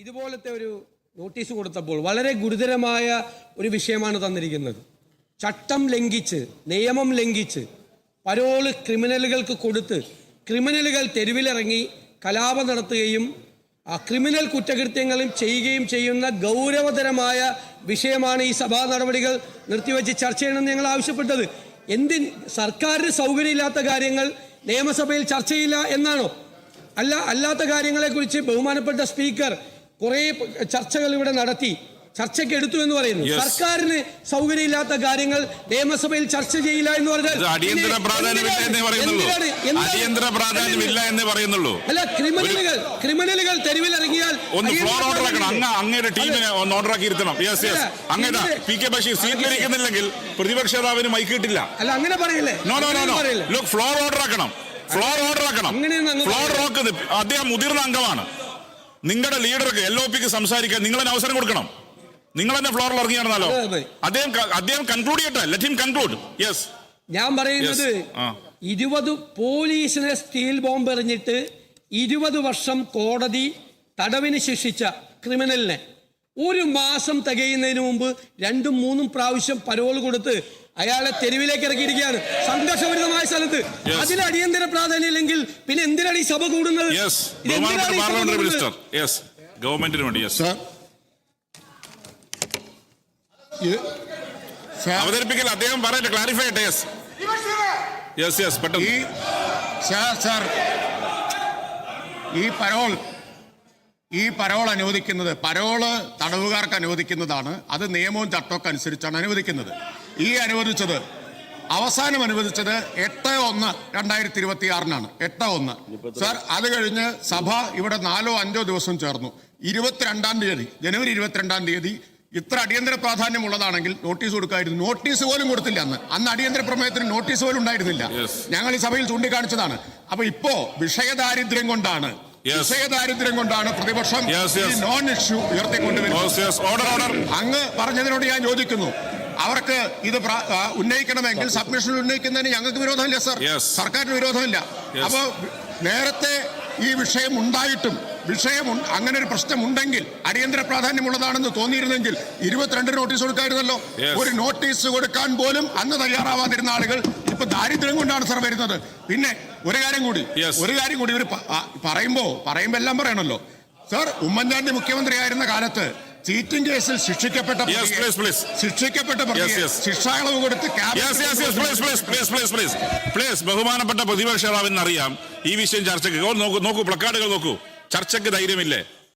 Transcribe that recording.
ഇതുപോലത്തെ ഒരു നോട്ടീസ് കൊടുത്തപ്പോൾ വളരെ ഗുരുതരമായ ഒരു വിഷയമാണ് തന്നിരിക്കുന്നത്. ചട്ടം ലംഘിച്ച്, നിയമം ലംഘിച്ച് പരോള് ക്രിമിനലുകൾക്ക് കൊടുത്ത് ക്രിമിനലുകൾ തെരുവിലിറങ്ങി കലാപം നടത്തുകയും ക്രിമിനൽ കുറ്റകൃത്യങ്ങളും ചെയ്യുകയും ചെയ്യുന്ന ഗൗരവതരമായ വിഷയമാണ് ഈ സഭാ നടപടികൾ നിർത്തിവെച്ച് ചർച്ച ചെയ്യണമെന്ന് ഞങ്ങൾ ആവശ്യപ്പെട്ടത്. സർക്കാരിന് സൗകര്യമില്ലാത്ത കാര്യങ്ങൾ നിയമസഭയിൽ ചർച്ചയില്ല എന്നാണോ? അല്ലാത്ത കാര്യങ്ങളെക്കുറിച്ച് ബഹുമാനപ്പെട്ട സ്പീക്കർ കുറേ ചർച്ചകൾ ഇവിടെ നടത്തി, ചർച്ചയ്ക്ക് എടുത്തു എന്ന് പറയുന്നു. സർക്കാരിന് സൗകര്യമില്ലാത്ത കാര്യങ്ങൾ നിയമസഭയിൽ ചർച്ച ചെയ്യില്ല എന്ന് പറഞ്ഞാൽ അല്ല, ക്രിമിനലുകൾ തെരുവിലിറങ്ങിയാൽ പ്രതിപക്ഷ നേതാവിന് മൈക്ക് കിട്ടില്ല. അല്ല, അങ്ങനെ പറയില്ലേ? ഫ്ലോർ ഓർഡർ ആക്കണം. അദ്ദേഹം മുതിർന്ന അംഗമാണ്. നിങ്ങളുടെ ലീഡർക്ക് LOPക്ക് സംസാരിക്കാൻ നിങ്ങൾ അവസരം കൊടുക്കണം. നിങ്ങൾ തന്നെ ഫ്ലോറിൽ ഇറങ്ങിയാണെന്നാലോ? അദ്ദേഹം കൺക്ലൂഡ് ചെയ്യട്ടെ. Let him conclude. യെസ്, ഞാൻ പറയുന്നത് 20 പോലീസിനെ സ്റ്റീൽ ബോംബ് എറിഞ്ഞിട്ട് 20 വർഷം കോടതി തടവിന് ശിക്ഷിച്ച ക്രിമിനലിനെ 1 മാസം തികയുന്നതിന് മുമ്പ് 2-3 പ്രാവശ്യം പരോൾ കൊടുത്ത് അയാളെ തെരുവിലേക്ക് ഇറക്കിയിരിക്കുകയാണ്, സംഘർഷഭരിതമായ സ്ഥലത്ത്. അതിൽ അടിയന്തര പ്രാധാന്യം ഇല്ലെങ്കിൽ പിന്നെ എന്തിനാണ് ഈ സഭ കൂടുന്നത്? അവതരിപ്പിക്കൽ അദ്ദേഹം പറയട്ടെ, ക്ലാരിഫൈ ചെയ്യട്ടെ. ഈ പരോൾ അനുവദിക്കുന്നത്, പരോള് തടവുകാർക്ക് അനുവദിക്കുന്നതാണ്. അത് നിയമവും ചട്ടമൊക്കെ അനുസരിച്ചാണ് അനുവദിക്കുന്നത്. ഈ അനുവദിച്ചത് അവസാനം അനുവദിച്ചത് 8/1/2026 8/1. സാർ, അത് കഴിഞ്ഞ് സഭ ഇവിടെ 4-5 ദിവസം ചേർന്നു. 22-ാം തീയതി, ജനുവരി 22-ാം തീയതി ഇത്ര അടിയന്തര പ്രാധാന്യമുള്ളതാണെങ്കിൽ നോട്ടീസ് കൊടുക്കായിരുന്നു. നോട്ടീസ് പോലും കൊടുത്തില്ല. അന്ന് അടിയന്തര പ്രമേയത്തിന് നോട്ടീസ് പോലും ഉണ്ടായിരുന്നില്ല. ഞങ്ങൾ ഈ സഭയിൽ ചൂണ്ടിക്കാണിച്ചതാണ്. അപ്പൊ ഇപ്പോ വിഷയദാരിദ്ര്യം കൊണ്ടാണ് പ്രതിപക്ഷം നോൺ ഇഷ്യൂ ഉയർത്തിക്കൊണ്ടുവരുന്നത്. അങ്ങ് പറഞ്ഞതിനോട് ഞാൻ യോജിക്കുന്നു. അവർക്ക് ഇത് ഉന്നയിക്കണമെങ്കിൽ സബ്മിഷൻ ഉന്നയിക്കുന്നതിന് ഞങ്ങൾക്ക് വിരോധമില്ല സാർ, സർക്കാരിന് വിരോധമില്ല. അപ്പോ നേരത്തെ ഈ വിഷയം ഉണ്ടായിട്ടും അങ്ങനെ ഒരു പ്രശ്നമുണ്ടെങ്കിൽ അടിയന്തര പ്രാധാന്യമുള്ളതാണെന്ന് തോന്നിയിരുന്നെങ്കിൽ 22 നോട്ടീസ് കൊടുക്കായിരുന്നല്ലോ. ഒരു നോട്ടീസ് കൊടുക്കാൻ പോലും അന്ന് തയ്യാറാവാതിരുന്ന ആളുകൾ ഇപ്പൊ ദാരിദ്ര്യം കൊണ്ടാണ് സാർ വരുന്നത്. പിന്നെ ഒരു കാര്യം കൂടി ഇവർ പറയുമ്പോ എല്ലാം പറയണല്ലോ സാർ. ഉമ്മൻചാണ്ടി മുഖ്യമന്ത്രിയായിരുന്ന കാലത്ത് ചീറ്റിംഗ് കേസിൽ ശിക്ഷിക്കപ്പെട്ട ശിക്ഷാളവ് കൊടുത്ത് ബഹുമാനപ്പെട്ട പ്രതിപക്ഷ നേതാവിന് അറിയാം ഈ വിഷയം ചർച്ചയ്ക്ക്. നോക്കൂ, പ്ലക്കാർഡുകൾ നോക്കൂ. ചർച്ചയ്ക്ക് ധൈര്യമില്ലേ?